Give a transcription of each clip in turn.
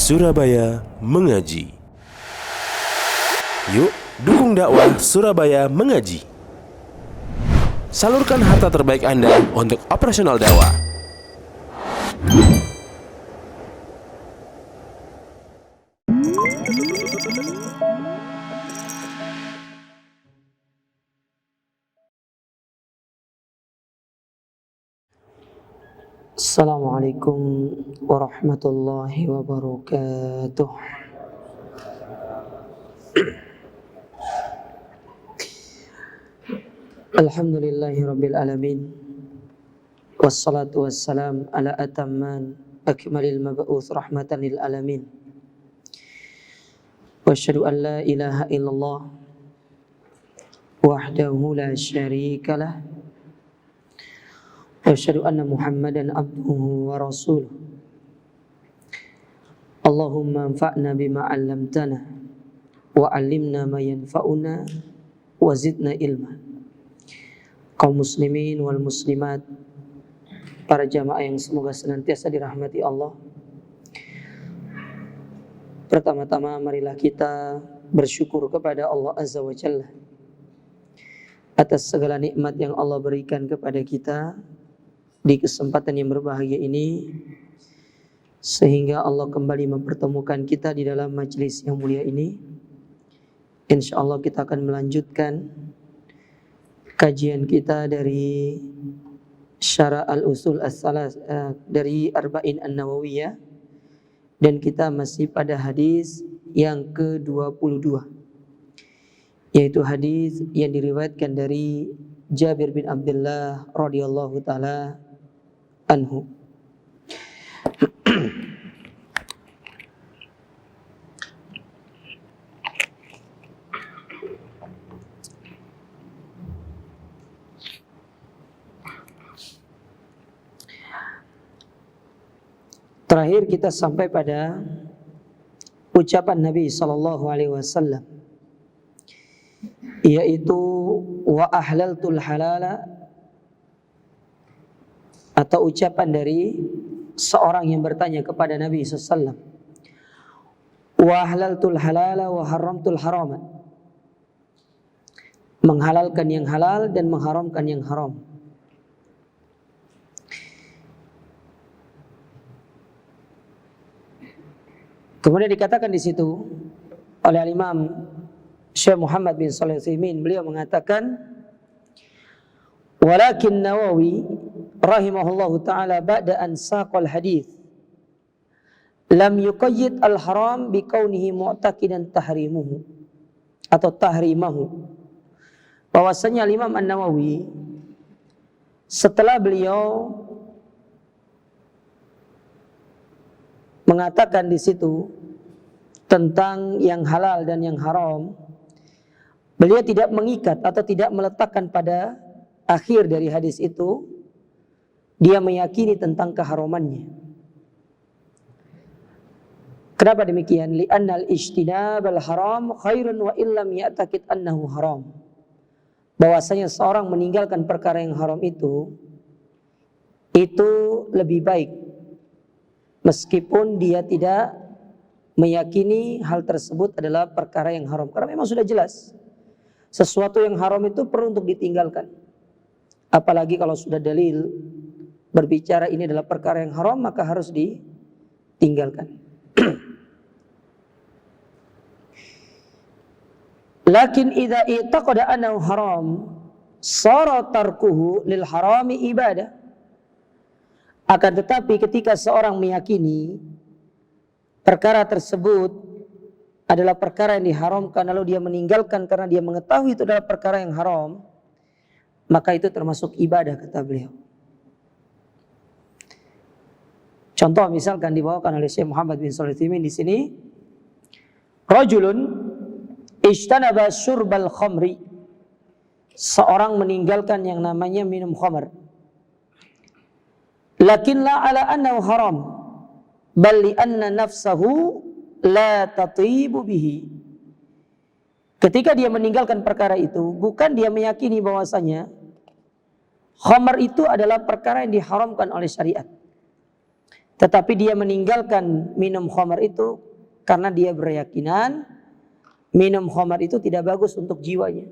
Surabaya Mengaji. Yuk, dukung dakwah Surabaya Mengaji. Salurkan harta terbaik Anda untuk operasional dakwah. Assalamualaikum warahmatullahi wabarakatuh. Alhamdulillahi rabbil alamin. Wassalatu wassalam ala atamman akmalil mab'uts rahmatan lil alamin. Wa asyhadu an la ilaha illallah wahdahu la syarika lah. Wa asyhadu anna Muhammadan abduhu wa rasuluh. Allahumma anfa'na bima 'allamtana wa 'allimna ma yanfa'una wa zidna ilma. Kaum muslimin wal muslimat, para jamaah yang semoga senantiasa dirahmati Allah. Pertama-tama marilah kita bersyukur kepada Allah Azza wa Jalla atas segala nikmat yang Allah berikan kepada kita di kesempatan yang berbahagia ini, sehingga Allah kembali mempertemukan kita di dalam majelis yang mulia ini. InsyaAllah kita akan melanjutkan kajian kita dari Syarah al-Usul as-Salas dari Arba'in an-Nawawiyah, dan kita masih pada hadis yang ke-22, yaitu hadis yang diriwayatkan dari Jabir bin Abdullah radhiyallahu taala anhu. Terakhir kita sampai pada ucapan Nabi sallallahu alaihi wasallam, yaitu wa ahlaltul halala, atau ucapan dari seorang yang bertanya kepada Nabi sallallahu alaihi wasallam, wa ahlaltul halala wa haramtul harama, menghalalkan yang halal dan mengharamkan yang haram. Kemudian dikatakan di situ oleh Imam Syekh Muhammad bin Shalih Al-Utsaimin, beliau mengatakan, walakin Nawawi rahimahullahu taala ba'da an saqal hadis lam yuqayyid al-haram bi kaunihi mu'taqidan tahrimuhu atau tahrimahu. Bahwasanya Imam An-Nawawi setelah beliau mengatakan di situ tentang yang halal dan yang haram, beliau tidak mengikat atau tidak meletakkan pada akhir dari hadis itu dia meyakini tentang keharamannya. Kenapa demikian? Li'annal ijtinab al-haram khairun wa illam ya'taqid annahu haram. Bahwasanya seorang meninggalkan perkara yang haram itu lebih baik meskipun dia tidak meyakini hal tersebut adalah perkara yang haram. Karena memang sudah jelas sesuatu yang haram itu perlu untuk ditinggalkan. Apalagi kalau sudah dalil berbicara ini adalah perkara yang haram, maka harus ditinggalkan. Lakin idza i'taqada annahu haram sara tarkuhu lil harami ibadah. Akan tetapi ketika seorang meyakini perkara tersebut adalah perkara yang diharamkan, lalu dia meninggalkan karena dia mengetahui itu adalah perkara yang haram, maka itu termasuk ibadah, kata beliau. Contoh misalkan dibawakan oleh Syekh Muhammad bin Shalih Al-Utsaimin di sini, rajulun ijtanaba syurbal khamri, seorang meninggalkan yang namanya minum khamr. Lakin la ala annahu haram, bal li anna nafsahu la tatibu bihi. Ketika dia meninggalkan perkara itu, bukan dia meyakini bahwasanya khamr itu adalah perkara yang diharamkan oleh syariat, Tetapi dia meninggalkan minum khamar itu karena dia berkeyakinan minum khamar itu tidak bagus untuk jiwanya.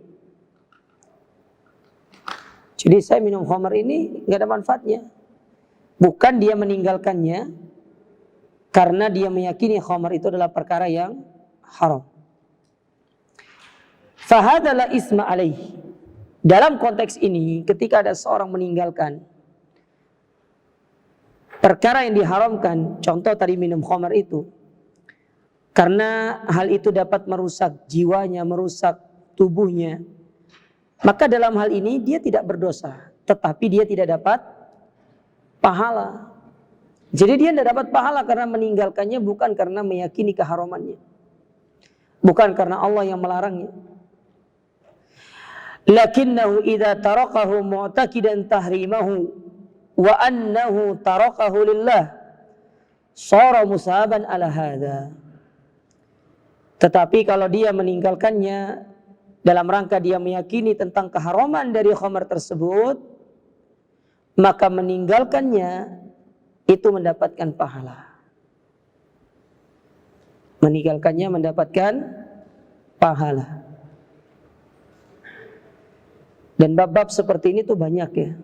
Jadi saya minum khamar ini nggak ada manfaatnya. Bukan dia meninggalkannya karena dia meyakini khamar itu adalah perkara yang haram. Fahadalah isma alaih. Dalam konteks ini, ketika ada seorang meninggalkan perkara yang diharamkan, contoh tadi minum khamar itu, karena hal itu dapat merusak jiwanya, merusak tubuhnya, maka dalam hal ini dia tidak berdosa, tetapi dia tidak dapat pahala. Jadi dia tidak dapat pahala karena meninggalkannya bukan karena meyakini keharamannya, bukan karena Allah yang melarangnya. Lakinnahu idza tarakahu mu'taqidan tahrimahu wa annahu tarakahu lillah shara musaban ala hadza. Tetapi kalau dia meninggalkannya dalam rangka dia meyakini tentang keharaman dari khamar tersebut, maka meninggalkannya itu mendapatkan pahala. Meninggalkannya mendapatkan pahala. Dan bab-bab seperti ini tuh banyak ya.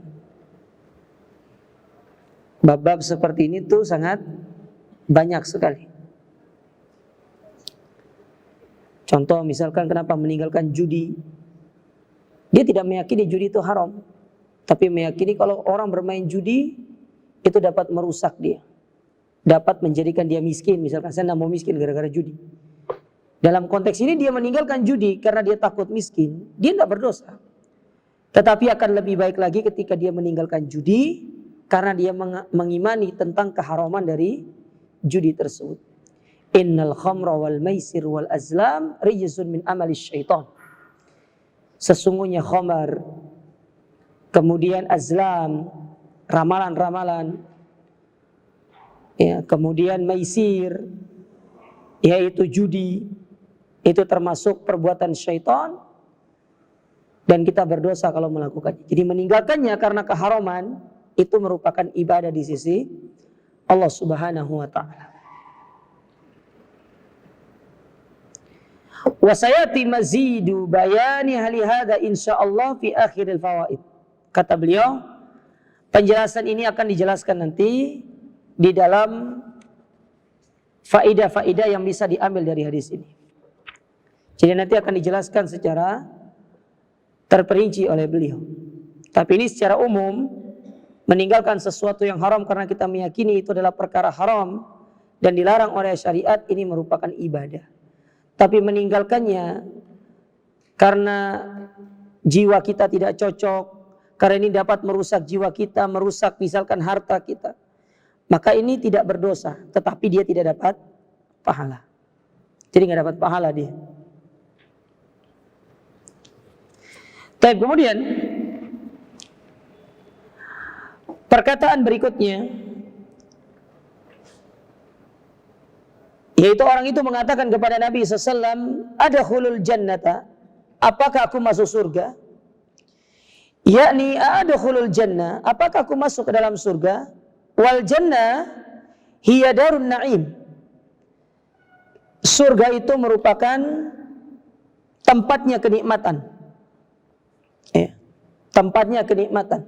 Bab-bab seperti ini tuh sangat banyak sekali. Contoh misalkan kenapa meninggalkan judi. Dia tidak meyakini judi itu haram, tapi meyakini kalau orang bermain judi itu dapat merusak dia, dapat menjadikan dia miskin. Misalkan saya tidak mau miskin gara-gara judi. Dalam konteks ini dia meninggalkan judi karena dia takut miskin. Dia tidak berdosa. Tetapi akan lebih baik lagi ketika dia meninggalkan judi karena dia mengimani tentang keharaman dari judi tersebut. Innal khamra wal maisir wal azlam rijsun min amali syaitan. Sesungguhnya khamar, kemudian azlam, ramalan-ramalan, ya, kemudian maisir, yaitu judi, itu termasuk perbuatan syaitan. Dan kita berdosa kalau melakukannya. Jadi meninggalkannya karena keharaman itu merupakan ibadah di sisi Allah Subhanahu wa taala. Wa sayati mazidu bayani hali hadza insyaallah fi akhiril fawaid. Kata beliau, penjelasan ini akan dijelaskan nanti di dalam faidah-faidah yang bisa diambil dari hadis ini. Jadi nanti akan dijelaskan secara terperinci oleh beliau. Tapi ini secara umum, meninggalkan sesuatu yang haram karena kita meyakini itu adalah perkara haram dan dilarang oleh syariat, ini merupakan ibadah. Tapi meninggalkannya karena jiwa kita tidak cocok, karena ini dapat merusak jiwa kita, merusak misalkan harta kita, maka ini tidak berdosa, tetapi dia tidak dapat pahala. Jadi nggak dapat pahala dia. Tapi kemudian perkataan berikutnya, yaitu orang itu mengatakan kepada Nabi SAW, adkhulul jannata, apakah aku masuk surga? Yakni adkhulul jannah, apakah aku masuk ke dalam surga? Wal jannah hiya darun na'im. Surga itu merupakan tempatnya kenikmatan. Ya, tempatnya kenikmatan.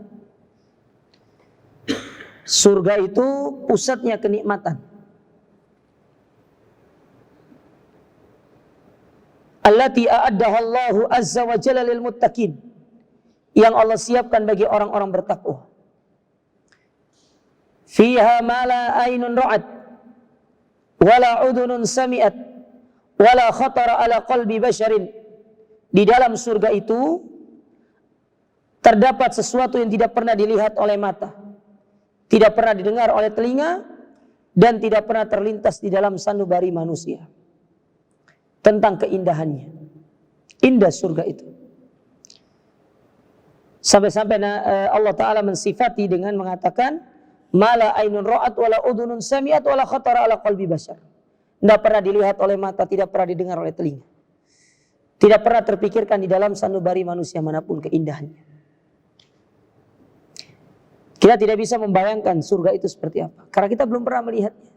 Surga itu pusatnya kenikmatan. Allati a'addaha Allahu azza wa jalla lil muttaqin, yang Allah siapkan bagi orang-orang bertakwa. Fiha ma la aynun ra'at wala udhunun sami'at wala khatara ala qalbi basharin. Di dalam surga itu terdapat sesuatu yang tidak pernah dilihat oleh mata, tidak pernah didengar oleh telinga, dan tidak pernah terlintas di dalam sanubari manusia. Tentang keindahannya. Indah surga itu. Sampai-sampai Allah Ta'ala mensifati dengan mengatakan, mala ainun ra'at wala udhunun sami'at wala khatara ala qalbi bashar. Tidak pernah dilihat oleh mata, tidak pernah didengar oleh telinga. Tidak pernah terpikirkan di dalam sanubari manusia manapun keindahannya. Kita tidak bisa membayangkan surga itu seperti apa, karena kita belum pernah melihatnya.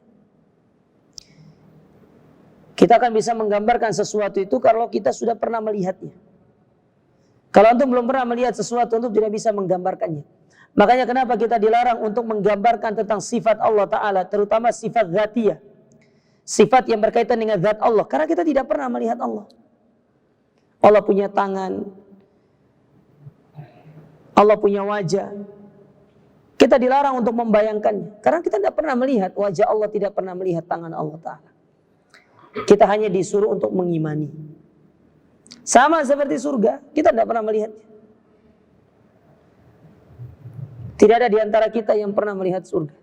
Kita akan bisa menggambarkan sesuatu itu kalau kita sudah pernah melihatnya. Kalau antum belum pernah melihat sesuatu, antum tidak bisa menggambarkannya. Makanya kenapa kita dilarang untuk menggambarkan tentang sifat Allah Ta'ala, terutama sifat dzatiyah. Sifat yang berkaitan dengan zat Allah, karena kita tidak pernah melihat Allah. Allah punya tangan, Allah punya wajah. Kita dilarang untuk membayangkannya, karena kita tidak pernah melihat wajah Allah, tidak pernah melihat tangan Allah Ta'ala. Kita hanya disuruh untuk mengimani. Sama seperti surga, kita tidak pernah melihatnya. Tidak ada di antara kita yang pernah melihat surga.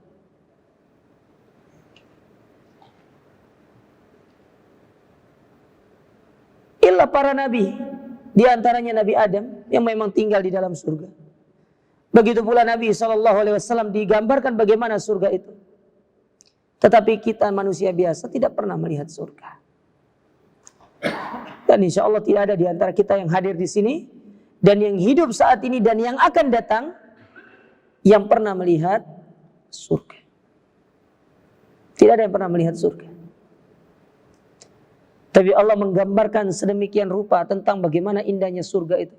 Illa para nabi, di antaranya Nabi Adam yang memang tinggal di dalam surga. Begitu pula Nabi SAW digambarkan bagaimana surga itu. Tetapi kita manusia biasa tidak pernah melihat surga. Dan insya Allah tidak ada di antara kita yang hadir di sini dan yang hidup saat ini dan yang akan datang yang pernah melihat surga. Tidak ada yang pernah melihat surga. Tapi Allah menggambarkan sedemikian rupa tentang bagaimana indahnya surga itu.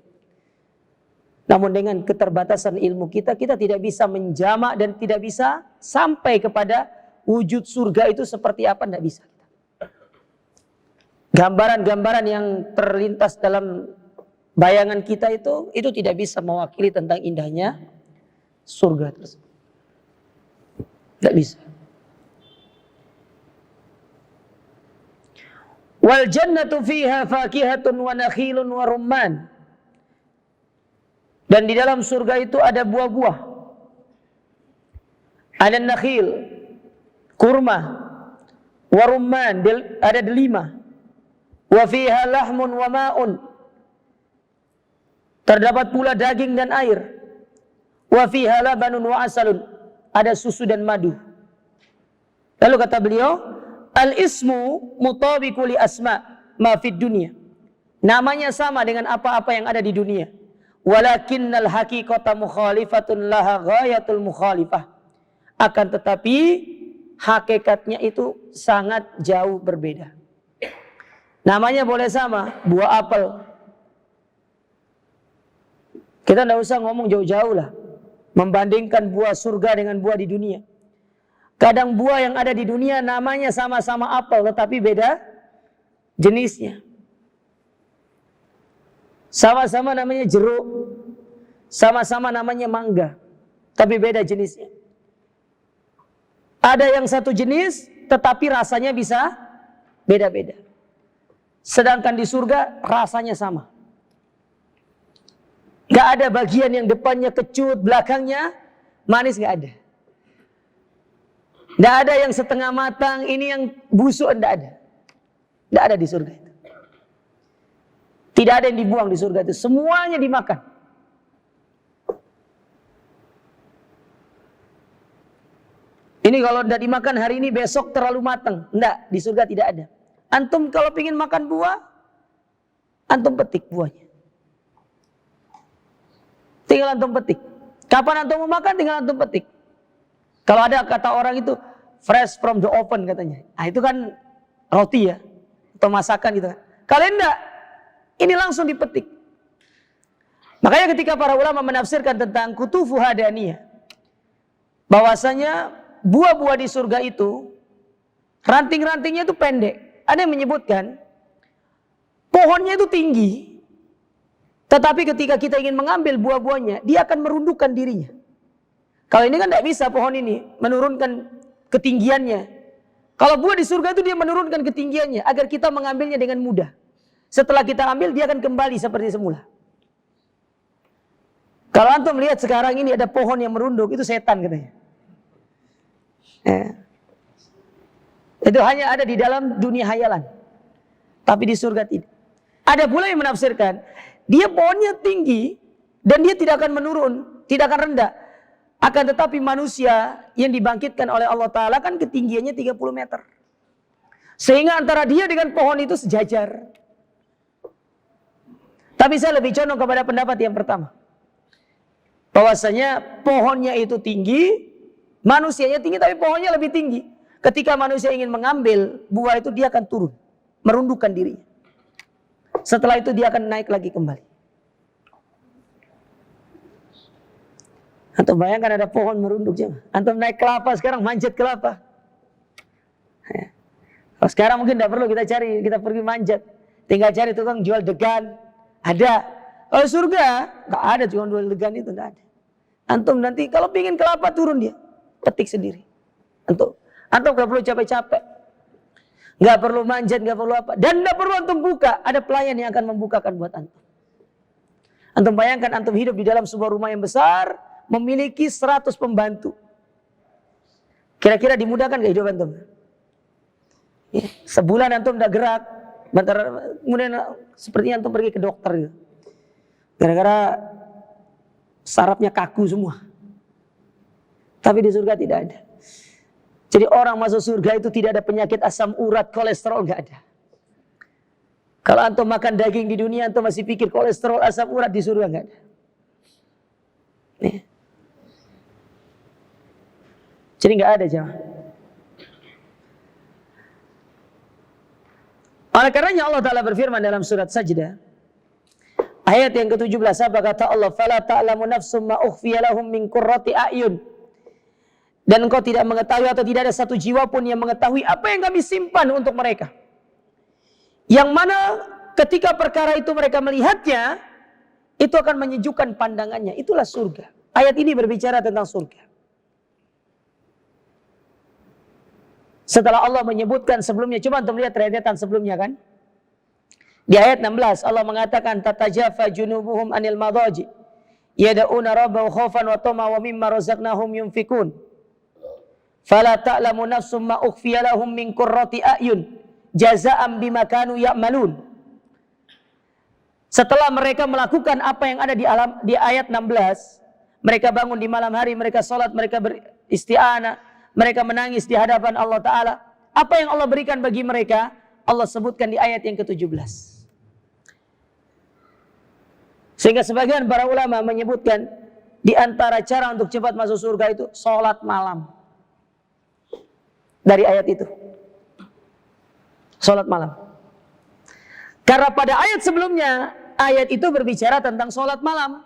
Namun dengan keterbatasan ilmu kita, kita tidak bisa menjamak dan tidak bisa sampai kepada wujud surga itu seperti apa, tidak bisa. Gambaran-gambaran yang terlintas dalam bayangan kita itu tidak bisa mewakili tentang indahnya surga tersebut. Tidak bisa. Wal jannatu fiha fakihatun wa nakhilun wa rumman. Dan di dalam surga itu ada buah-buah. Ada nakhil, kurma, wa rumman, ada delima. Wa fiha lahmun wa ma'un. Terdapat pula daging dan air. Wa fiha labanun wa asalun. Ada susu dan madu. Lalu kata beliau, al-ismu mutabiqu li asma ma fid dunya. Namanya sama dengan apa-apa yang ada di dunia. Walakinnal haqiqata mukhalifatun laha ghayatul mukhalifah. Akan tetapi hakikatnya itu sangat jauh berbeda. Namanya boleh sama, buah apel. Kita tidak usah ngomong jauh-jauh lah. Membandingkan buah surga dengan buah di dunia. Kadang buah yang ada di dunia namanya sama-sama apel, tetapi beda jenisnya. Sama-sama namanya jeruk. Sama-sama namanya mangga. Tapi beda jenisnya. Ada yang satu jenis, tetapi rasanya bisa beda-beda. Sedangkan di surga rasanya sama. Gak ada bagian yang depannya kecut, belakangnya manis, gak ada. Gak ada yang setengah matang, ini yang busuk, gak ada. Gak ada di surga itu. Tidak ada yang dibuang di surga itu, semuanya dimakan. Ini kalau tidak dimakan hari ini, besok terlalu matang. Tidak, di surga tidak ada. Antum kalau ingin makan buah, antum petik buahnya. Tinggal antum petik. Kapan antum mau makan, tinggal antum petik. Kalau ada kata orang itu, fresh from the oven katanya. Nah itu kan roti ya, atau masakan gitu kan. Kalian enggak, ini langsung dipetik. Makanya ketika para ulama menafsirkan tentang kutufu hadaniyah, bahwasanya buah-buah di surga itu, ranting-rantingnya itu pendek. Ada yang menyebutkan pohonnya itu tinggi, tetapi ketika kita ingin mengambil buah-buahnya, dia akan merundukkan dirinya. Kalau ini kan tidak bisa pohon ini menurunkan ketinggiannya. Kalau buah di surga itu dia menurunkan ketinggiannya agar kita mengambilnya dengan mudah. Setelah kita ambil, dia akan kembali seperti semula. Kalau antum melihat sekarang ini ada pohon yang merunduk, itu setan katanya. Itu hanya ada di dalam dunia hayalan. Tapi di surga tidak. Ada pula yang menafsirkan, dia pohonnya tinggi dan dia tidak akan menurun, tidak akan rendah. Akan tetapi manusia yang dibangkitkan oleh Allah Ta'ala kan ketinggiannya 30 meter. Sehingga antara dia dengan pohon itu sejajar. Tapi saya lebih condong kepada pendapat yang pertama. Bahwasanya pohonnya itu tinggi, manusianya tinggi tapi pohonnya lebih tinggi. Ketika manusia ingin mengambil buah itu dia akan turun, merundukkan dirinya. Setelah itu dia akan naik lagi kembali. Antum bayangkan ada pohon merunduk jemaah. Antum naik kelapa sekarang manjat kelapa. Ya. Kalau sekarang mungkin tidak perlu kita cari, kita pergi manjat. Tinggal cari tukang jual degan. Ada. Kalau surga nggak ada tukang jual degan itu, nggak ada. Antum nanti kalau pingin kelapa turun dia, petik sendiri. Antum nggak perlu capek-capek, nggak perlu manjat, nggak perlu apa, dan nggak perlu antum buka. Ada pelayan yang akan membukakan buat antum. Antum bayangkan antum hidup di dalam sebuah rumah yang besar, memiliki 100 pembantu. Kira-kira dimudahkan gak hidup antum? Ya, sebulan antum udah gerak, bentar kemudian sepertinya antum pergi ke dokter gitu. Gara-gara sarafnya kaku semua. Tapi di surga tidak ada. Jadi orang masuk surga itu tidak ada penyakit asam urat, kolesterol, gak ada. Kalau antum makan daging di dunia, antum masih pikir kolesterol, asam urat, di surga gak ada. Nih. Jadi gak ada jemaah. Oleh karenanya Allah Ta'ala berfirman dalam surat Sajdah, ayat yang ke-17, apa kata Allah? Fala ta'lamu nafsum ma ukhfiya lahum min qurrati a'yun. Dan engkau tidak mengetahui atau tidak ada satu jiwa pun yang mengetahui apa yang kami simpan untuk mereka. Yang mana ketika perkara itu mereka melihatnya, itu akan menyejukkan pandangannya. Itulah surga. Ayat ini berbicara tentang surga. Setelah Allah menyebutkan sebelumnya, coba untuk melihat rentetan sebelumnya kan. Di ayat 16 Allah mengatakan tatajafa junubuhum anil madaji yad'una rabbahum khaufan wa tama wa mimma razaqnahum yunfikun. Fala ta'lamu nafsum ma ukhfiya lahum min qurrati a'yun jazaa'an bima kanu ya'malun. Setelah mereka melakukan apa yang ada di ayat 16, mereka bangun di malam hari, mereka salat, mereka beristi'anah, mereka menangis di hadapan Allah Ta'ala. Apa yang Allah berikan bagi mereka, Allah sebutkan di ayat yang ke-17. Sehingga sebagian para ulama menyebutkan di antara cara untuk cepat masuk surga itu salat malam. Dari ayat itu. Salat malam. Karena pada ayat sebelumnya, ayat itu berbicara tentang salat malam.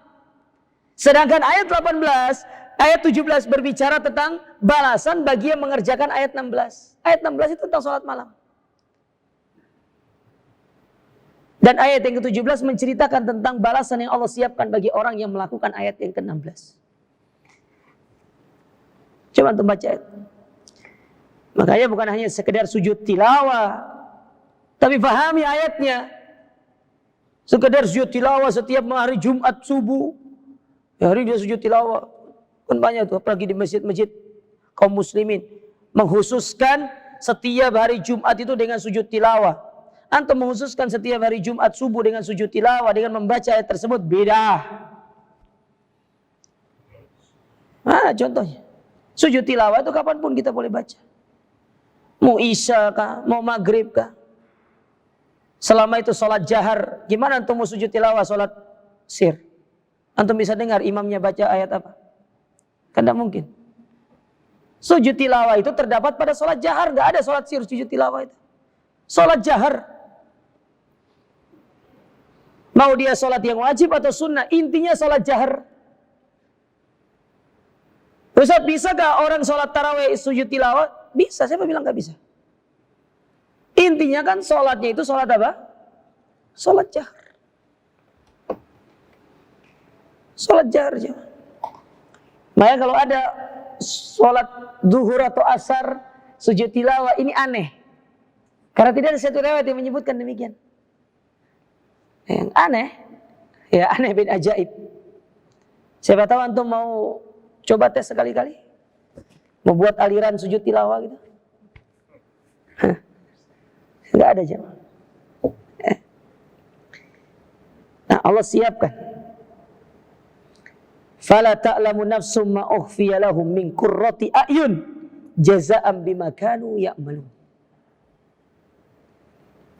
Sedangkan ayat 18, ayat 17 berbicara tentang balasan bagi yang mengerjakan ayat 16. Ayat 16 itu tentang salat malam. Dan ayat yang ke-17 menceritakan tentang balasan yang Allah siapkan bagi orang yang melakukan ayat yang ke-16. Coba untuk baca ayat. Makanya bukan hanya sekedar sujud tilawah, tapi pahami ayatnya. Sekedar sujud tilawah setiap hari Jumat subuh, hari dia sujud tilawah. Kan banyak tuh, apalagi di masjid-masjid kaum muslimin mengkhususkan setiap hari Jumat itu dengan sujud tilawah. Antum mengkhususkan setiap hari Jumat subuh dengan sujud tilawah, dengan membaca ayat tersebut, beda. Mana contohnya? Sujud tilawah itu kapanpun kita boleh baca. Mau isya kah, mau maghrib kah. Selama itu sholat jahar. Gimana antum mau sujud tilawah sholat sir? Antum bisa dengar imamnya baca ayat apa? Kan tidak mungkin. Sujud tilawah itu terdapat pada sholat jahar. Gak ada sholat sir sujud tilawah itu. Sholat jahar. Mau dia sholat yang wajib atau sunnah, intinya sholat jahar. Ustaz, bisakah orang sholat tarawih sujud tilawah? Bisa, siapa bilang gak bisa? Intinya kan sholatnya itu sholat apa? Sholat jahar. Sholat jahar. Makanya kalau ada sholat duhur atau asar sujud tilawah, ini aneh. Karena tidak ada satu riwayat yang menyebutkan demikian. Yang aneh, ya aneh bin ajaib. Siapa tahu antum mau coba tes sekali-kali, mau buat aliran sujud tilawah gitu. Enggak ada jemaah. Nah, Allah siapkan. Fala ta'lamu nafsum ma ukhfiya lahum min qurrati a'yun jazaa'an bima kanu ya'malun.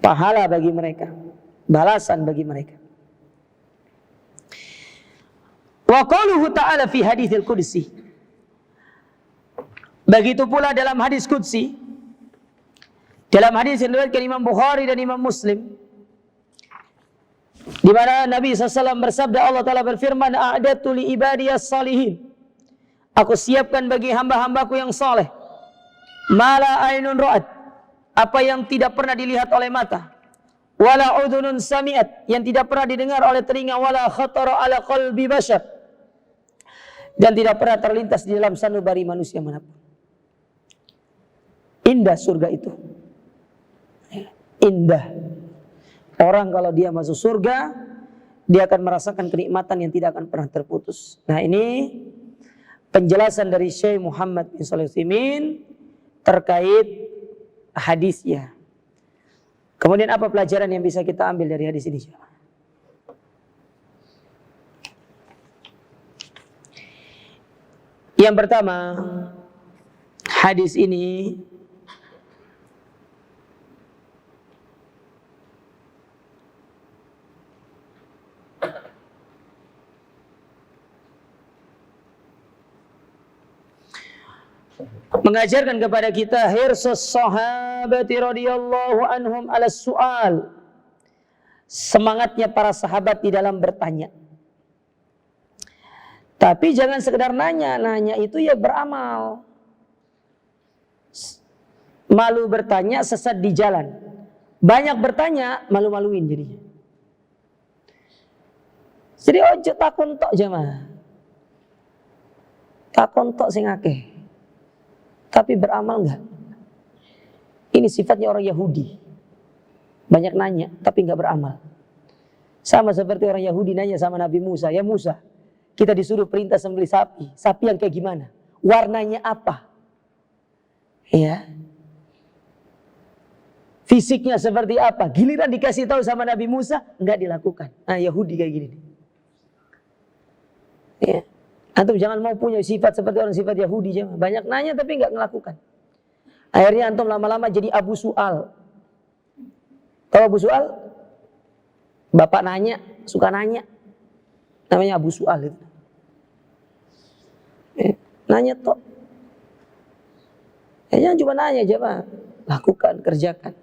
Pahala bagi mereka, balasan bagi mereka. Wa qauluhu ta'ala fi haditsil qudsi. Begitu pula dalam hadis qudsi. Dalam hadis yang diriwayatkan Imam Bukhari dan Imam Muslim, di mana Nabi SAW bersabda, Allah Ta'ala berfirman, a'datu li ibadiyas salihin. Aku siapkan bagi hamba-hambaku yang saleh. Mala ainun ra'at. Apa yang tidak pernah dilihat oleh mata. Wala udhunun sami'at. Yang tidak pernah didengar oleh telinga. Wala khatara ala qalbi bashar. Dan tidak pernah terlintas di dalam sanubari manusia manapun. Indah surga itu. Indah. Orang kalau dia masuk surga, dia akan merasakan kenikmatan yang tidak akan pernah terputus. Nah, ini penjelasan dari Syekh Muhammad bin Shalih Al-Utsaimin terkait hadisnya. Kemudian apa pelajaran yang bisa kita ambil dari hadis ini? Yang pertama, hadis ini mengajarkan kepada kita hirsus sahabati radhiyallahu anhum ala su'al. Semangatnya para sahabat di dalam bertanya. Tapi jangan sekedar nanya, nanya itu ya beramal. Malu bertanya, sesat di jalan. Banyak bertanya, malu-maluin jadinya. Jadi ojo takon tok jamaah. Takon tok sing akeh. Tapi beramal enggak? Ini sifatnya orang Yahudi. Banyak nanya, tapi enggak beramal. Sama seperti orang Yahudi nanya sama Nabi Musa. Ya Musa, kita disuruh perintah sembelih sapi. Sapi yang kayak gimana? Warnanya apa? Ya. Fisiknya seperti apa? Giliran dikasih tahu sama Nabi Musa, enggak dilakukan. Nah, Yahudi kayak gini. Ya. Antum jangan mau punya sifat seperti orang sifat Yahudi. Jangan. Banyak nanya tapi enggak melakukan. Akhirnya antum lama-lama jadi Abu Su'al. Tahu Abu Su'al? Bapak nanya, suka nanya. Namanya Abu Su'al itu. Nanya toh. Jangan cuma nanya aja Pak. Lakukan, kerjakan.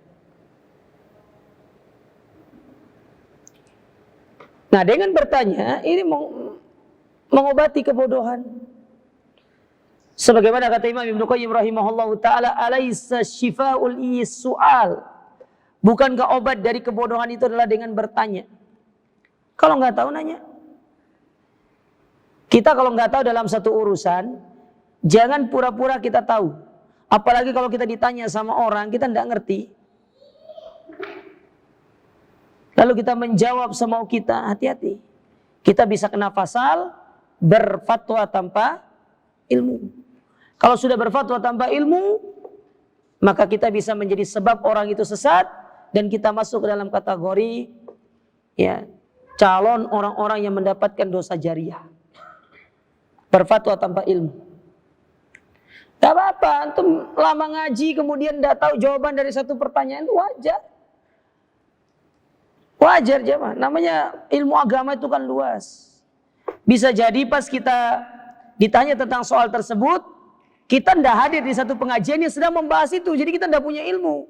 Nah, dengan bertanya ini mengobati kebodohan. Sebagaimana kata Imam Ibnu Qayyim rahimahullahu taala, alaisa syifa'ul su'al. Bukankah obat dari kebodohan itu adalah dengan bertanya? Kalau nggak tahu nanya. Kita kalau nggak tahu dalam satu urusan, jangan pura-pura kita tahu. Apalagi kalau kita ditanya sama orang, kita nggak ngerti. Lalu kita menjawab semau kita, hati-hati. Kita bisa kena pasal berfatwa tanpa ilmu. Kalau sudah berfatwa tanpa ilmu, maka kita bisa menjadi sebab orang itu sesat dan kita masuk ke dalam kategori ya calon orang-orang yang mendapatkan dosa jariah. Berfatwa tanpa ilmu. Gak apa-apa, antum lama ngaji kemudian tidak tahu jawaban dari satu pertanyaan itu wajar. Wajar jemaah. Namanya ilmu agama itu kan luas. Bisa jadi pas kita ditanya tentang soal tersebut, kita tidak hadir di satu pengajian yang sedang membahas itu. Jadi kita tidak punya ilmu.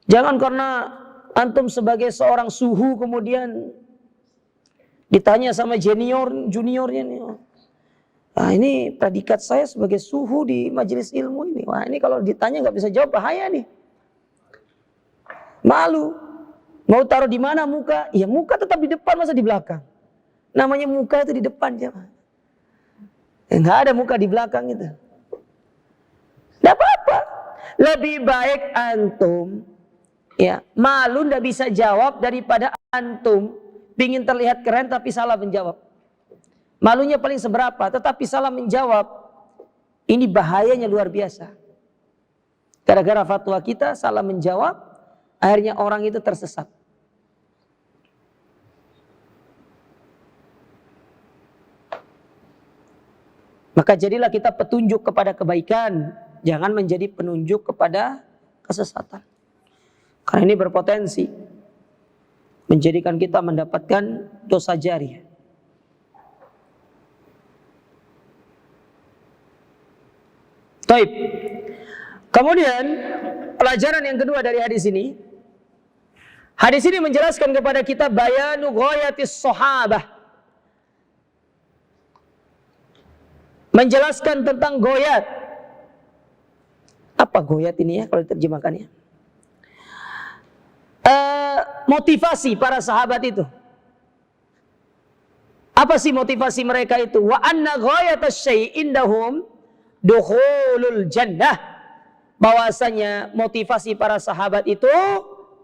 Jangan karena antum sebagai seorang suhu kemudian ditanya sama juniornya nih. Nah, ini predikat saya sebagai suhu di majelis ilmu ini. Wah, ini kalau ditanya nggak bisa jawab bahaya nih. Malu. Mau taruh di mana muka? Ya muka tetap di depan, masa di belakang. Namanya muka itu di depan jemaah. Nggak ada muka di belakang itu. Nggak apa-apa. Lebih baik antum ya malu nggak bisa jawab daripada antum pingin terlihat keren tapi salah menjawab. Malunya paling seberapa, tetapi salah menjawab. Ini bahayanya luar biasa. Gara-gara fatwa kita salah menjawab, akhirnya orang itu tersesat. Maka jadilah kita petunjuk kepada kebaikan, jangan menjadi penunjuk kepada kesesatan. Karena ini berpotensi menjadikan kita mendapatkan dosa jariah. Taib. Kemudian pelajaran yang kedua dari hadis ini. Hadis ini menjelaskan kepada kita bayanu ghayatis sahabah. Menjelaskan tentang goyat. Apa goyat ini ya kalau diterjemahkannya? Motivasi para sahabat itu. Apa sih motivasi mereka itu? Wa anna ghayatas syai' indahum dukhulul jannah. Bahwasanya motivasi para sahabat itu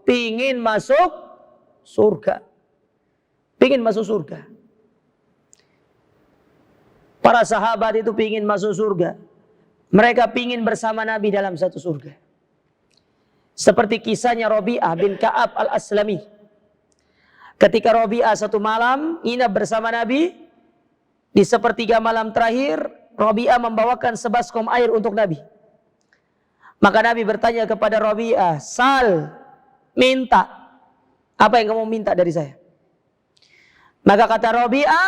pingin masuk surga. Pingin masuk surga. Para sahabat itu pingin masuk surga. Mereka pingin bersama Nabi dalam satu surga. Seperti kisahnya Rabi'ah bin Ka'ab al-Aslami. Ketika Rabi'ah satu malam nginap bersama Nabi, di sepertiga malam terakhir, Rabi'ah membawakan sebaskom air untuk Nabi. Maka Nabi bertanya kepada Rabi'ah, "Sal, minta. Apa yang kamu minta dari saya?" Maka kata Rabi'ah,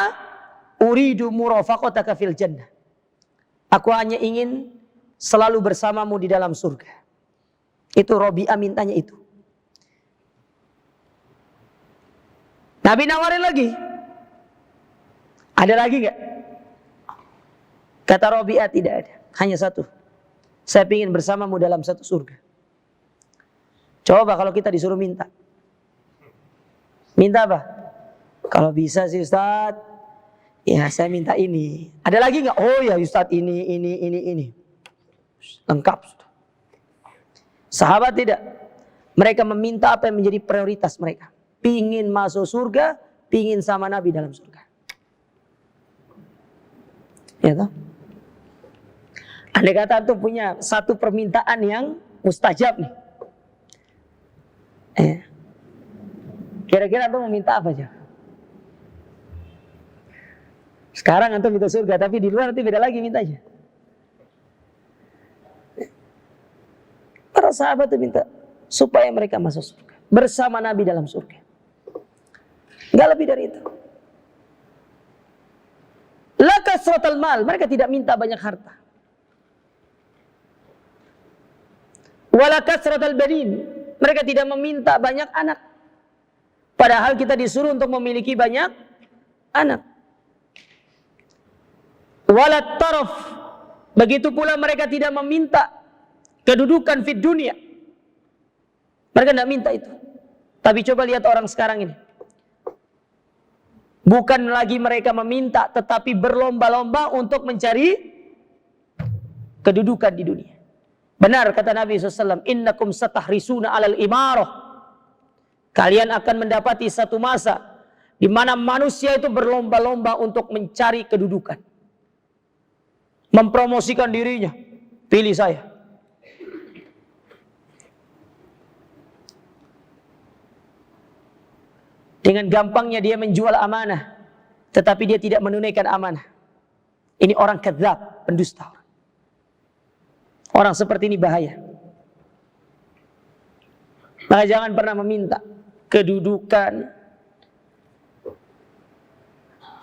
"Uridu murafaqataka fil jannah." Aku hanya ingin selalu bersamamu di dalam surga. Itu Rabi'ah mintanya itu. Nabi nawarin lagi. Ada lagi enggak? Kata Rabi'ah, tidak ada. Hanya satu. Saya ingin bersamamu dalam satu surga. Coba kalau kita disuruh minta. Minta apa? Kalau bisa sih Ustaz, ya saya minta ini. Ada lagi enggak? Oh ya Ustaz, ini. Lengkap. Sahabat tidak. Mereka meminta apa yang menjadi prioritas mereka. Pingin masuk surga, pingin sama Nabi dalam surga. Ya toh? Andai kata antum punya satu permintaan yang mustajab nih. Kira-kira antum meminta apa aja? Sekarang antum minta surga, tapi di luar nanti beda lagi mintanya. Para sahabat itu minta supaya mereka masuk surga. Bersama Nabi dalam surga. Enggak lebih dari itu. La kasratul mal, mereka tidak minta banyak harta. Wala kasratul banin, mereka tidak meminta banyak anak. Padahal kita disuruh untuk memiliki banyak anak. Wala taraf, begitu pula mereka tidak meminta kedudukan fid dunia. Mereka tidak minta itu. Tapi coba lihat orang sekarang ini. Bukan lagi mereka meminta, tetapi berlomba-lomba untuk mencari kedudukan di dunia. Benar kata Nabi SAW, innakum satahrisuna alal imarah. Kalian akan mendapati satu masa di mana manusia itu berlomba-lomba untuk mencari kedudukan. Mempromosikan dirinya. Pilih saya. Dengan gampangnya dia menjual amanah, tetapi dia tidak menunaikan amanah. Ini orang kadzab, pendusta. Orang seperti ini bahaya. Maka jangan pernah meminta kedudukan.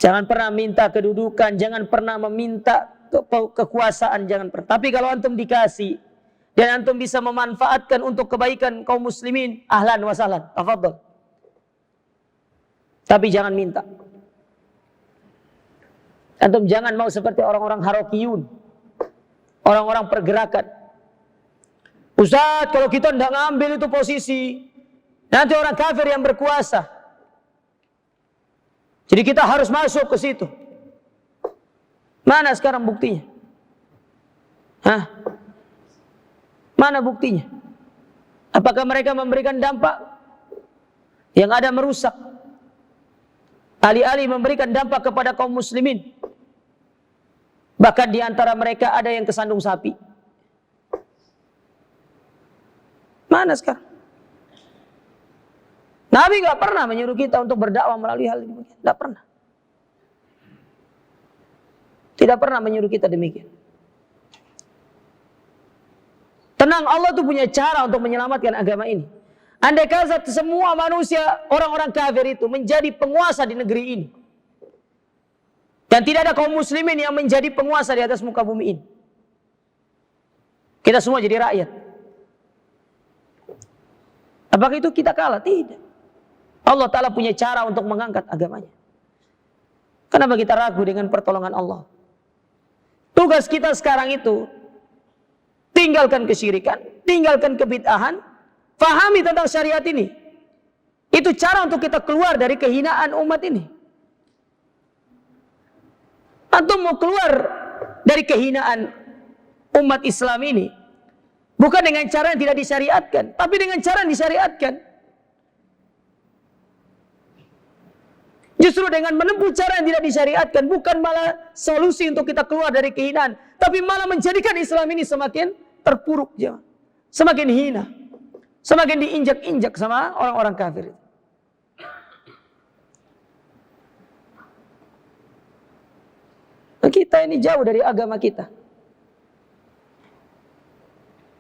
Jangan pernah minta kedudukan, jangan pernah meminta kekuasaan, jangan pernah. Tapi kalau antum dikasih dan antum bisa memanfaatkan untuk kebaikan kaum muslimin, ahlan wa sahlan, tafadhol. Tapi jangan minta. Antum jangan mau seperti orang-orang harokiyun. Orang-orang pergerakan. Ustaz, kalau kita tidak ngambil itu posisi, nanti orang kafir yang berkuasa. Jadi kita harus masuk ke situ. Mana sekarang buktinya? Hah? Mana buktinya? Apakah mereka memberikan dampak yang ada merusak? Alih-alih memberikan dampak kepada kaum muslimin. Bahkan di antara mereka ada yang kesandung sapi. Mana sekarang? Nabi gak pernah menyuruh kita untuk berdakwah melalui hal ini. Tidak pernah. Tidak pernah menyuruh kita demikian. Tenang, Allah tuh punya cara untuk menyelamatkan agama ini. Andai kata semua manusia, orang-orang kafir itu menjadi penguasa di negeri ini. Dan tidak ada kaum muslimin yang menjadi penguasa di atas muka bumi ini. Kita semua jadi rakyat. Apakah itu kita kalah? Tidak. Allah Ta'ala punya cara untuk mengangkat agamanya. Kenapa kita ragu dengan pertolongan Allah? Tugas kita sekarang itu, tinggalkan kesyirikan, tinggalkan kebid'ahan, fahami tentang syariat ini. Itu cara untuk kita keluar dari kehinaan umat ini. Antum mau keluar dari kehinaan umat Islam ini, bukan dengan cara yang tidak disyariatkan, tapi dengan cara yang disyariatkan. Justru dengan menempuh cara yang tidak disyariatkan, bukan malah solusi untuk kita keluar dari kehinaan, tapi malah menjadikan Islam ini semakin terpuruk, ya. Semakin hina, semakin diinjak-injak sama orang-orang kafir. Nah, kita ini jauh dari agama kita.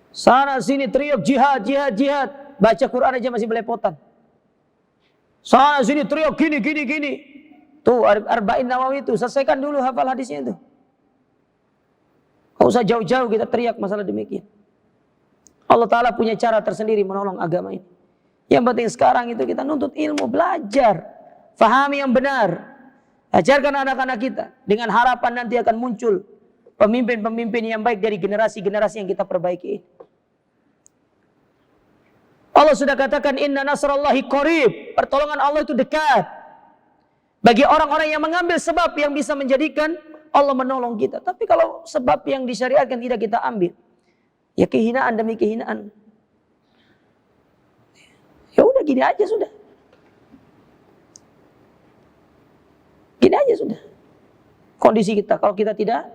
Sana sini teriak jihad, jihad, jihad, baca Quran aja masih belepotan. Sana sini teriak gini, gini, gini. Tuh Arba'in Nawawi itu, selesaikan dulu hafal hadisnya itu. Nggak usah jauh-jauh kita teriak masalah demikian. Allah Ta'ala punya cara tersendiri menolong agama ini. Yang penting sekarang itu kita nuntut ilmu, belajar, fahami yang benar. Ajarkan anak-anak kita. Dengan harapan nanti akan muncul pemimpin-pemimpin yang baik dari generasi-generasi yang kita perbaiki. Allah sudah katakan inna nasrallahi qarib. Pertolongan Allah itu dekat. Bagi orang-orang yang mengambil sebab yang bisa menjadikan Allah menolong kita. Tapi kalau sebab yang disyariatkan tidak kita ambil, ya kehinaan demi kehinaan. Ya udah gini aja sudah. Gini aja sudah. Kondisi kita kalau kita tidak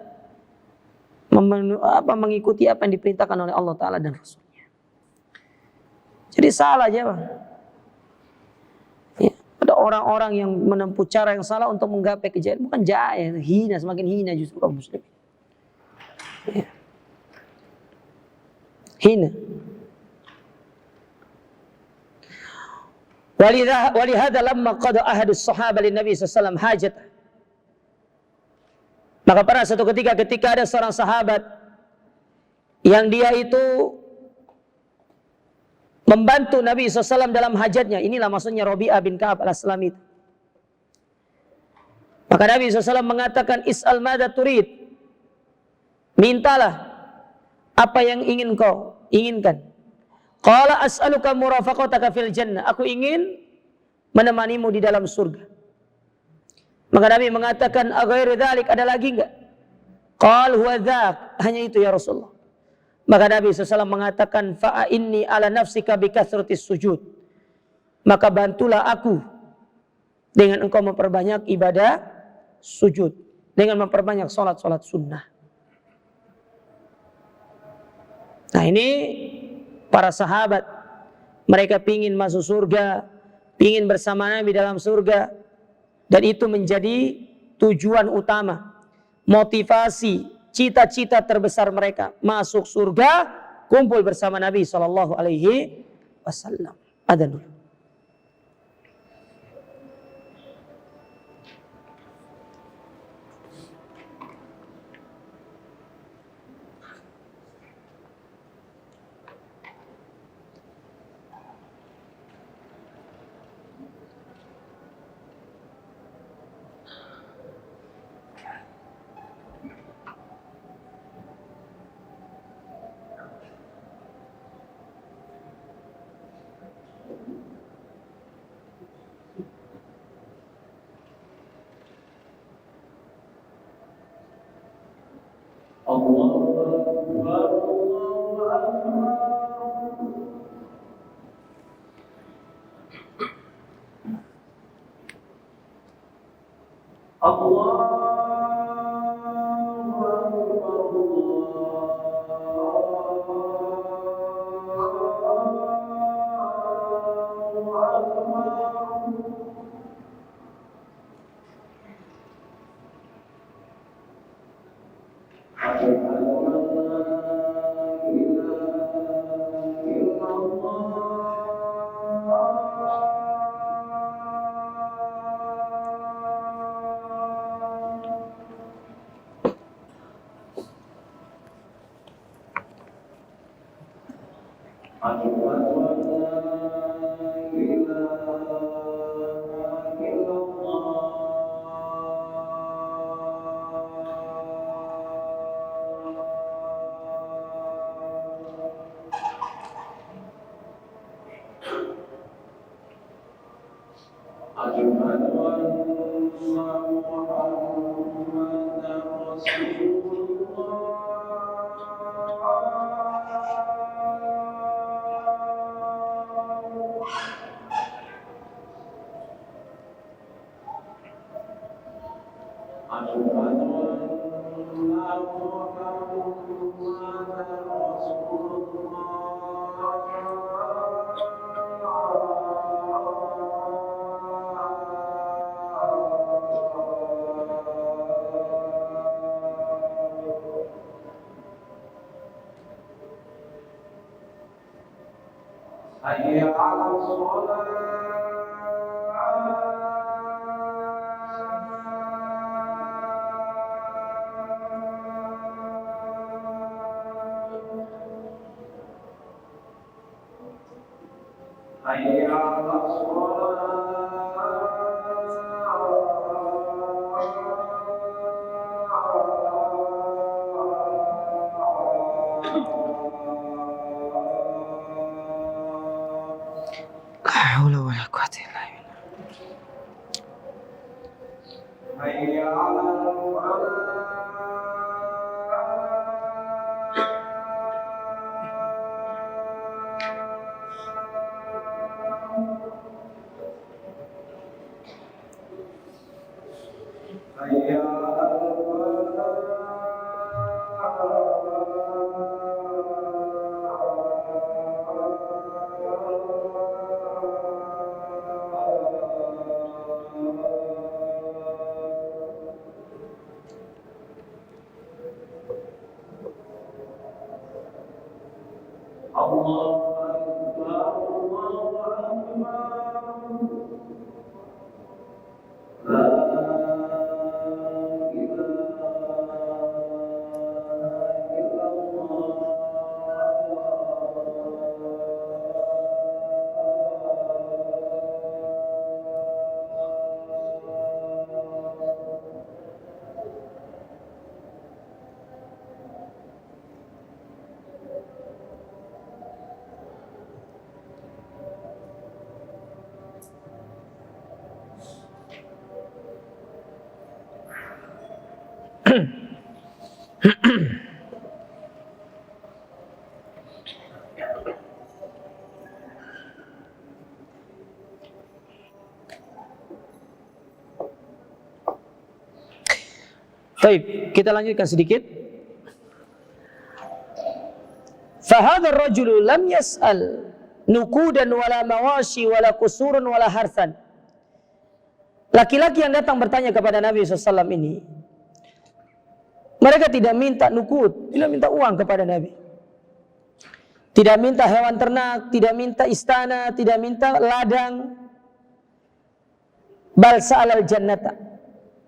mengikuti apa yang diperintahkan oleh Allah Ta'ala dan Rasul. Jadi salah aja, Bang. Ya, ada orang-orang yang menempuh cara yang salah untuk menggapai kejayaan. Bukan jaya, hina, semakin hina justru kaum muslim. Ya. Hina. Walihada lamma qada ahadus sahaba lin Nabi sallallahu alaihi wasallam hajat. Maka pada satu ketika ada seorang sahabat yang dia itu membantu Nabi SAW dalam hajatnya. Inilah maksudnya Rabi'ah bin Ka'ab al-Aslami. Maka Nabi SAW mengatakan, Is'al mada turid. Mintalah apa yang ingin kau inginkan. Qala as'aluka murafaqataka fil jannah. Aku ingin menemanimu di dalam surga. Maka Nabi mengatakan, aghairu dzalik, ada lagi enggak? Qal huwa dzak. Hanya itu ya Rasulullah. Maka Nabi SAW mengatakan, fa'inni ala nafsika bikathratis sujud. Maka bantulah aku dengan engkau memperbanyak ibadah sujud. Dengan memperbanyak salat-salat sunnah. Nah ini para sahabat. Mereka pingin masuk surga. Pingin bersama Nabi dalam surga. Dan itu menjadi tujuan utama. Motivasi. Cita-cita terbesar mereka masuk surga, kumpul bersama Nabi Shallallahu Alaihi Wasallam. Adzan dulu. Baik, kita lanjutkan sedikit. Fahadha ar-rajulu lam yas'al nukudan wala mawashi wala kusurun wala harsan. Laki-laki yang datang bertanya kepada Nabi SAW ini, mereka tidak minta nukud, tidak minta uang kepada Nabi. Tidak minta hewan ternak, tidak minta istana, tidak minta ladang. Bal sa'alal jannata.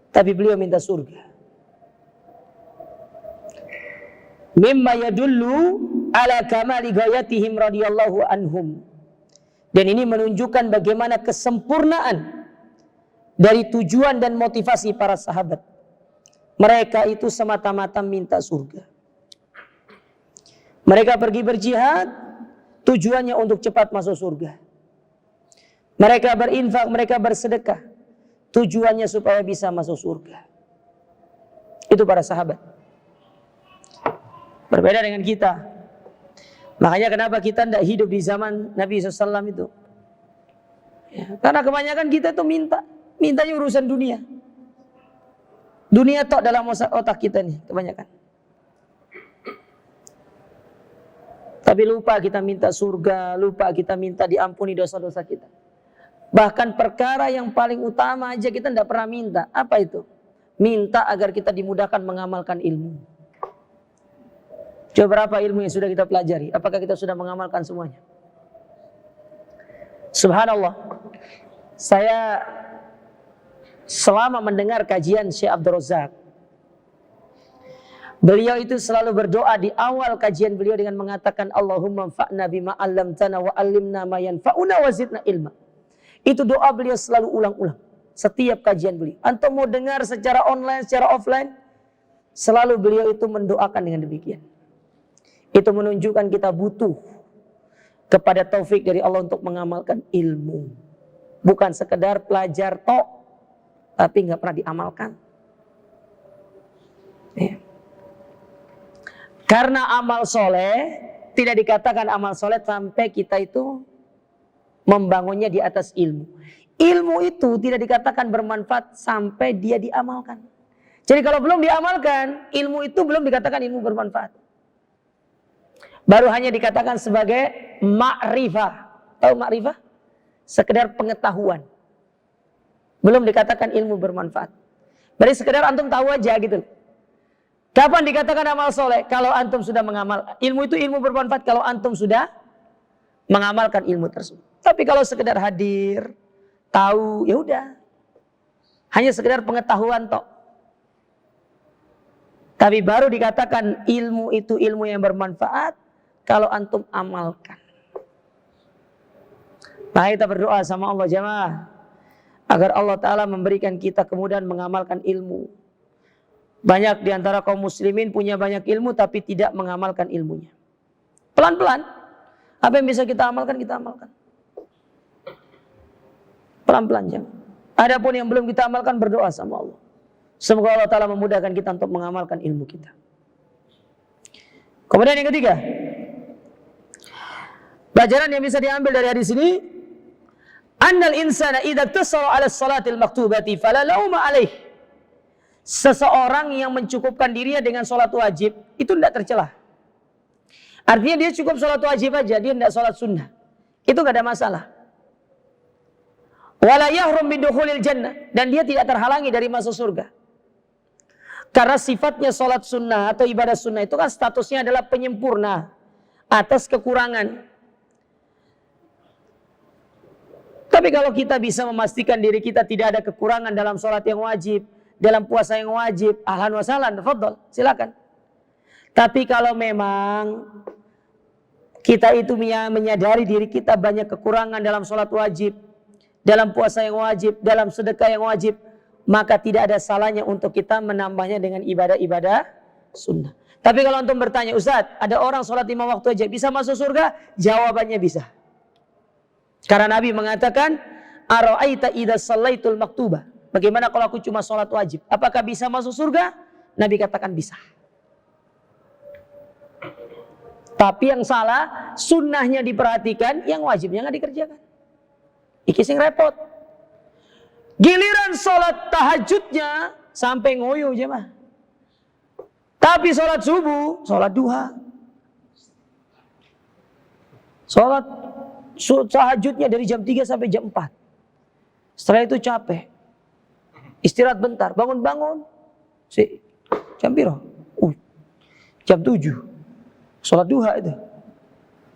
Tapi beliau minta surga. Mimma yadullu ala kamali ghayatihim radhiyallahu anhum. Dan ini menunjukkan bagaimana kesempurnaan dari tujuan dan motivasi para sahabat. Mereka itu semata-mata minta surga. Mereka pergi berjihad, tujuannya untuk cepat masuk surga. Mereka berinfak, mereka bersedekah, tujuannya supaya bisa masuk surga. Itu para sahabat. Berbeda dengan kita. Makanya kenapa kita tidak hidup di zaman Nabi SAW itu? Ya, karena kebanyakan kita itu mintanya urusan dunia. Dunia tok dalam otak kita nih kebanyakan. Tapi lupa kita minta surga, lupa kita minta diampuni dosa-dosa kita. Bahkan perkara yang paling utama aja kita tidak pernah minta. Apa itu? Minta agar kita dimudahkan mengamalkan ilmu. Coba berapa ilmu yang sudah kita pelajari? Apakah kita sudah mengamalkan semuanya? Subhanallah. Saya selama mendengar kajian Syekh Abdul Razak, Beliau itu selalu berdoa di awal kajian beliau dengan mengatakan Allahumma fa'na bima 'allamtana wa 'allimna ma yanfa'una wa zidna ilma. Itu doa beliau selalu ulang-ulang setiap kajian beliau. Antum mau dengar secara online, secara offline, selalu beliau itu mendoakan dengan demikian. Itu menunjukkan kita butuh kepada taufik dari Allah untuk mengamalkan ilmu. Bukan sekedar pelajar tok, tapi nggak pernah diamalkan. Ya. Karena amal soleh tidak dikatakan amal soleh sampai kita itu membangunnya di atas ilmu. Ilmu itu tidak dikatakan bermanfaat sampai dia diamalkan. Jadi kalau belum diamalkan, ilmu itu belum dikatakan ilmu bermanfaat. Baru hanya dikatakan sebagai ma'rifah. Tahu ma'rifah? Sekedar pengetahuan. Belum dikatakan ilmu bermanfaat. Berarti sekedar antum tahu aja gitu. Kapan dikatakan amal soleh? Kalau antum sudah mengamal. Ilmu itu ilmu bermanfaat kalau antum sudah mengamalkan ilmu tersebut. Tapi kalau sekedar hadir, tahu, ya udah. Hanya sekedar pengetahuan tok. Tapi baru dikatakan ilmu itu ilmu yang bermanfaat kalau antum amalkan. Nah, kita berdoa sama Allah jemaah agar Allah Ta'ala memberikan kita kemudahan mengamalkan ilmu. Banyak di antara kaum muslimin punya banyak ilmu tapi tidak mengamalkan ilmunya. Pelan-pelan. Apa yang bisa kita amalkan, kita amalkan. Pelan-pelan jemaah. Adapun yang belum kita amalkan, berdoa sama Allah. Semoga Allah Ta'ala memudahkan kita untuk mengamalkan ilmu kita. Kemudian yang ketiga, pelajaran yang bisa diambil dari hadis ini, annal insana idza tasara 'ala salatil maktubati fala lauma 'alaih. Seseorang yang mencukupkan dirinya dengan sholat wajib itu tidak tercela. Artinya dia cukup sholat wajib aja, dia tidak sholat sunnah. Itu gak ada masalah. Wala yahrum min dukhulil jannah, dan dia tidak terhalangi dari masuk surga. Karena sifatnya sholat sunnah atau ibadah sunnah itu kan statusnya adalah penyempurna atas kekurangan. Tapi kalau kita bisa memastikan diri kita tidak ada kekurangan dalam sholat yang wajib, dalam puasa yang wajib, ahlan wa sahlan, tafadhol, silakan. Tapi kalau memang kita itu menyadari diri kita banyak kekurangan dalam sholat wajib, dalam puasa yang wajib, dalam sedekah yang wajib, maka tidak ada salahnya untuk kita menambahnya dengan ibadah-ibadah sunnah. Tapi kalau antum bertanya, Ustaz, ada orang sholat 5 waktu aja bisa masuk surga? Jawabannya bisa. Karena Nabi mengatakan, ara'aita idza shallaitul maktubah. Bagaimana kalau aku cuma sholat wajib? Apakah bisa masuk surga? Nabi katakan bisa. Tapi yang salah, sunnahnya diperhatikan, yang wajibnya nggak dikerjakan. Iki sing repot. Giliran sholat tahajudnya sampai ngoyo jemaah. Tapi sholat subuh, sholat duha. Sholat tahajudnya dari jam 3 sampai jam 4. Setelah itu capek. Istirahat bentar, bangun-bangun. Jam piro? Jam 7. Sholat duha itu.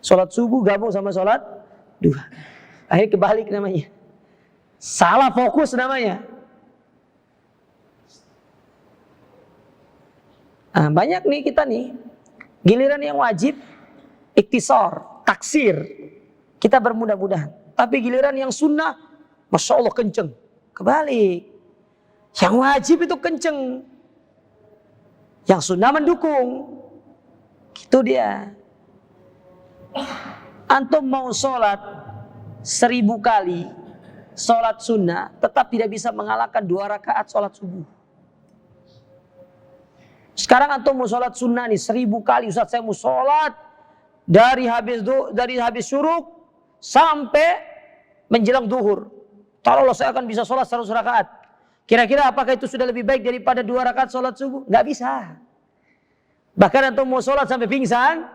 Sholat subuh gabung sama sholat duha. Akhirnya kebalik namanya. Salah fokus namanya. Nah, banyak nih kita nih. Giliran yang wajib, iktisar, taksir. Kita bermudah-mudahan. Tapi giliran yang sunnah, Masya Allah kenceng. Kebalik. Yang wajib itu kenceng. Yang sunnah mendukung. Itu dia. Antum mau sholat 1000 kali sholat sunnah, tetap tidak bisa mengalahkan 2 rakaat sholat subuh. Sekarang antum mau sholat sunnah nih 1000 kali, Ustaz saya mau sholat dari habis syuruk sampai menjelang duhur. Taruhlah saya akan bisa sholat 100 rakaat. Kira-kira apakah itu sudah lebih baik daripada 2 rakaat sholat subuh? Nggak bisa. Bahkan antum mau sholat sampai pingsan,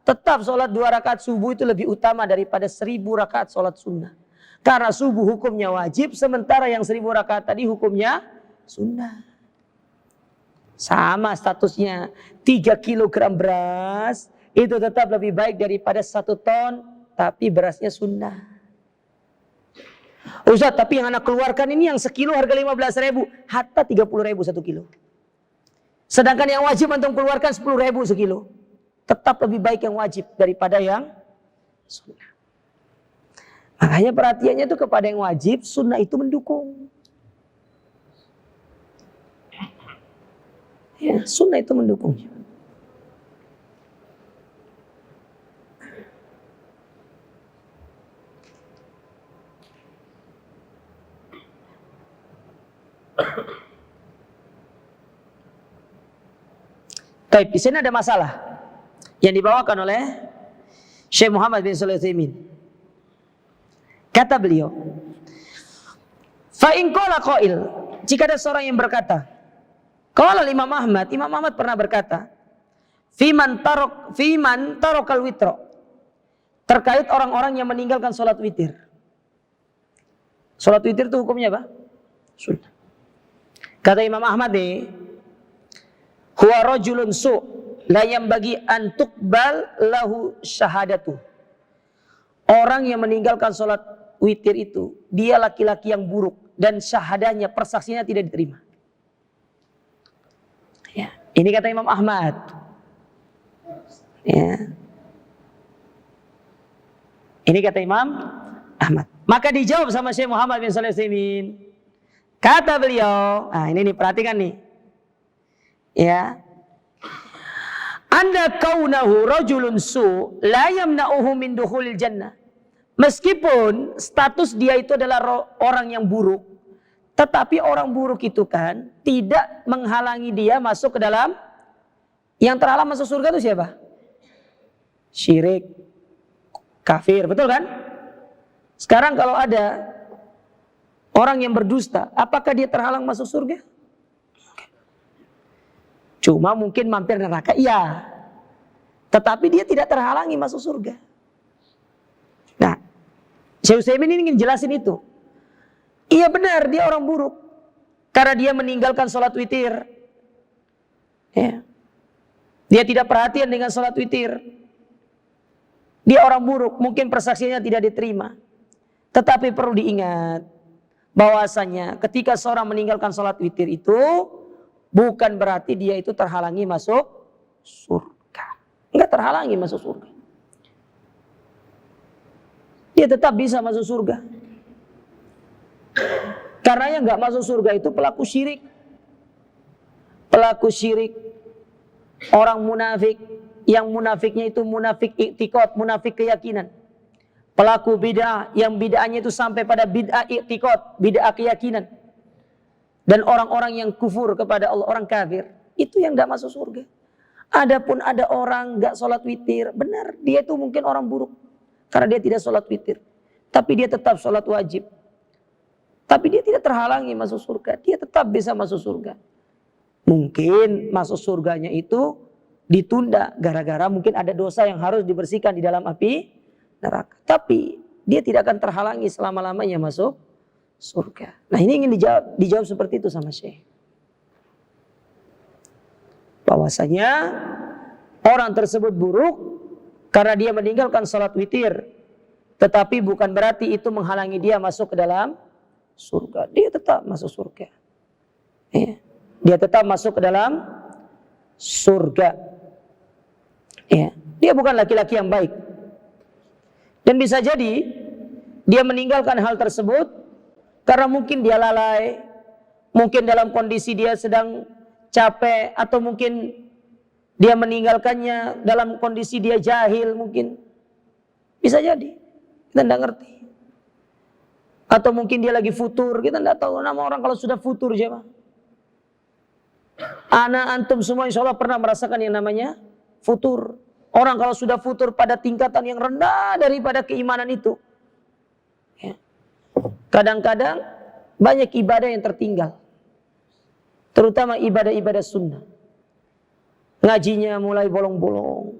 tetap sholat 2 rakaat subuh itu lebih utama daripada 1000 rakaat sholat sunnah. Karena subuh hukumnya wajib, sementara yang 1000 rakaat tadi hukumnya sunnah. Sama statusnya. 3 kilogram beras itu tetap lebih baik daripada 1 ton, tapi berasnya sunnah. Ustaz, tapi yang anak keluarkan ini yang sekilo harga 15.000, hatta 30.000 1 kilo. Sedangkan yang wajib antum keluarkan 10.000 sekilo. Tetap lebih baik yang wajib daripada yang sunnah. Makanya perhatiannya itu kepada yang wajib, sunnah itu mendukung. Ya, sunnah itu mendukung. Baik, di sini ada masalah yang dibawakan oleh Syekh Muhammad bin Shalih Al-Utsaimin. Kata beliau, fa in qala qail, jika ada seorang yang berkata, qala Imam Ahmad pernah berkata, fiman tarokal witro, terkait orang-orang yang meninggalkan salat witir. Salat witir itu hukumnya apa? Sunnah. Kata Imam Ahmad nih, huwa rajulun su la yanbaghi an tuqbal lahu syahadatu. Orang yang meninggalkan salat witir itu, dia laki-laki yang buruk dan syahadahnya, persaksiannya tidak diterima. Ya, ini kata Imam Ahmad. Ya. Ini kata Imam Ahmad. Maka dijawab sama Syekh Muhammad bin Shalih Al-Utsaimin. Kata beliau, ini nih perhatikan nih. Ya. Anda kaunahu rajulun su la yamna'uhu min dukhulil jannah. Meskipun status dia itu adalah orang yang buruk, tetapi orang buruk itu kan tidak menghalangi dia masuk ke dalam, yang terhalang masuk surga itu siapa? Syirik, kafir, betul kan? Sekarang kalau ada orang yang berdusta, apakah dia terhalang masuk surga? Cuma mungkin mampir neraka, iya. Tetapi dia tidak terhalangi masuk surga. Nah, Syekh Utsaimin ini ingin jelasin itu. Iya benar, dia orang buruk. Karena dia meninggalkan sholat witir. Ya. Dia tidak perhatian dengan sholat witir. Dia orang buruk, mungkin persaksiannya tidak diterima. Tetapi perlu diingat, bahwasanya ketika seorang meninggalkan sholat witir itu, bukan berarti dia itu terhalangi masuk surga. Enggak terhalangi masuk surga. Dia tetap bisa masuk surga. Karena yang enggak masuk surga itu pelaku syirik. Pelaku syirik, orang munafik, yang munafiknya itu munafik i'tiqad, munafik keyakinan. Pelaku bid'ah, yang bid'ahnya itu sampai pada bid'ah i'tiqad, bid'ah keyakinan. Dan orang-orang yang kufur kepada Allah, orang kafir, itu yang enggak masuk surga. Adapun ada orang enggak sholat witir, benar, dia itu mungkin orang buruk. Karena dia tidak sholat witir. Tapi dia tetap sholat wajib. Tapi dia tidak terhalangi masuk surga. Dia tetap bisa masuk surga. Mungkin masuk surganya itu ditunda. Gara-gara mungkin ada dosa yang harus dibersihkan di dalam api neraka. Tapi dia tidak akan terhalangi selama-lamanya masuk surga. Nah ini ingin dijawab seperti itu sama Syekh. Bahwasanya orang tersebut buruk karena dia meninggalkan salat witir. Tetapi bukan berarti itu menghalangi dia masuk ke dalam surga. Dia tetap masuk surga. Ya. Dia tetap masuk ke dalam surga. Ya. Dia bukan laki-laki yang baik. Dan bisa jadi dia meninggalkan hal tersebut karena mungkin dia lalai, mungkin dalam kondisi dia sedang capek, atau mungkin dia meninggalkannya dalam kondisi dia jahil mungkin. Bisa jadi. Kita tidak ngerti. Atau mungkin dia lagi futur. Kita tidak tahu nama orang kalau sudah futur siapa. Anak antum semua insya Allah pernah merasakan yang namanya futur. Orang kalau sudah futur pada tingkatan yang rendah daripada keimanan itu. Ya. Kadang-kadang banyak ibadah yang tertinggal. Terutama ibadah-ibadah sunnah. Ngajinya mulai bolong-bolong.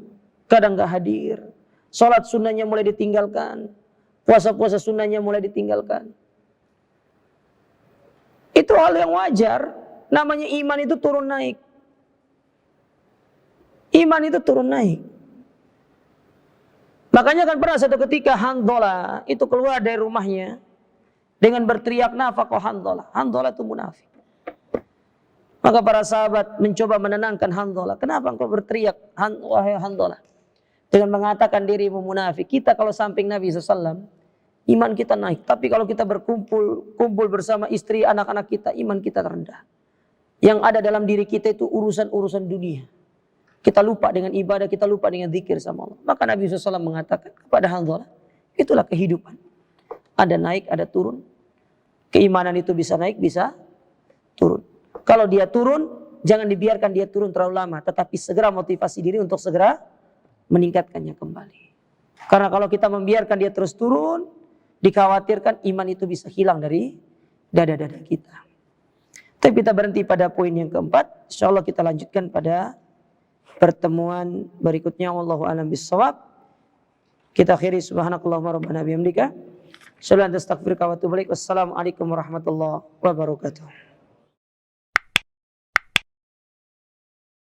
Kadang gak hadir. Sholat sunnahnya mulai ditinggalkan. Puasa-puasa sunnahnya mulai ditinggalkan. Itu hal yang wajar. Namanya iman itu turun naik. Iman itu turun naik. Makanya kan pernah satu ketika Handhalah itu keluar dari rumahnya dengan berteriak nafaqah Handhalah. Handhalah itu munafik. Maka para sahabat mencoba menenangkan Hanzalah. Kenapa engkau berteriak, wahai Hanzalah? Dengan mengatakan dirimu munafik. Kita kalau samping Nabi SAW, iman kita naik. Tapi kalau kita kumpul bersama istri, anak-anak kita, iman kita rendah. Yang ada dalam diri kita itu urusan-urusan dunia. Kita lupa dengan ibadah, kita lupa dengan zikir sama Allah. Maka Nabi SAW mengatakan kepada Hanzalah, itulah kehidupan. Ada naik, ada turun. Keimanan itu bisa naik, bisa turun. Kalau dia turun, jangan dibiarkan dia turun terlalu lama. Tetapi segera motivasi diri untuk segera meningkatkannya kembali. Karena kalau kita membiarkan dia terus turun, dikhawatirkan iman itu bisa hilang dari dada-dada kita. Tapi kita berhenti pada poin yang keempat. Insya Allah kita lanjutkan pada pertemuan berikutnya. Wallahu a'lam bishawab. Kita akhiri subhanakallahumma rabbana bihamdika. Wassalamualaikum warahmatullahi wabarakatuh.